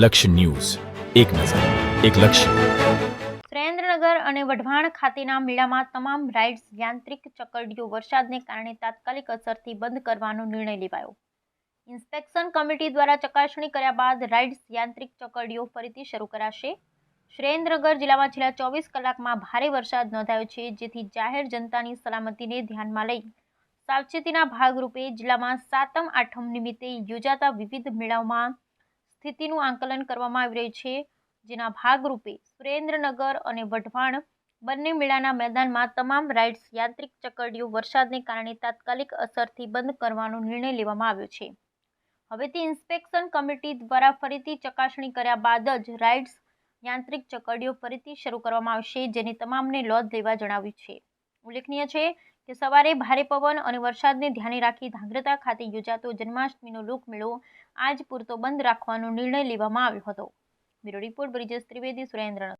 લક્ષ્ય ન્યૂઝ, એક નજર, એક લક્ષ્ય. સુરેન્દ્રનગર અને વઢવાણ ખાતેના મેળામાં તમામ રાઇડ્સ યાંત્રિક ચકરડીઓ વરસાદને કારણે તાત્કાલિક અસરથી બંધ કરવાનો નિર્ણય લેવાયો. ઇન્સ્પેક્શન કમિટી દ્વારા ચકાસણી કર્યા બાદ રાઇડ્સ યાંત્રિક ચકરડીઓ ફરીથી શરૂ કરાશે. સુરેન્દ્રનગર જિલ્લામાં છેલ્લા 24 કલાકમાં ભારે વરસાદ નોંધાયો છે, જેથી જાહેર જનતાની સલામતીને ધ્યાનમાં લઈ સાવચેતીના ભાગરૂપે જિલ્લામાં સાતમ આઠમ નિમિત્તે યોજાતા વિવિધ મેળાઓમાં સ્થિતિનું આકલન કરવામાં આવી રહ્યું છે. જેના ભાગરૂપે સુરેન્દ્રનગર અને વઢવાણ બંને મેળાના મેદાનમાં તમામ રાઇડ્સ યાંત્રિક ચકરડીઓ વરસાદને કારણે તાત્કાલિક અસરથી બંધ કરવાનો નિર્ણય લેવામાં આવ્યો છે. હવેથી ઇન્સ્પેક્શન કમિટી દ્વારા ફરીથી ચકાસણી કર્યા બાદ જ રાઇડ્સ યાંત્રિક ચકરડીઓ ફરીથી શરૂ કરવામાં આવશે, જેની તમામને નોંધ લેવા જણાવ્યું છે. ઉલ્લેખનીય છે કે સવારે ભારે પવન અને વરસાદને ધ્યાને રાખી ધાંગ્રધા ખાતે યોજાતો જન્માષ્ટમીનો લોકમેળો આજ પૂરતો બંધ રાખવાનો નિર્ણય લેવામાં આવ્યો હતો. Bureau report Brijesh Trivedi, Surendranagar.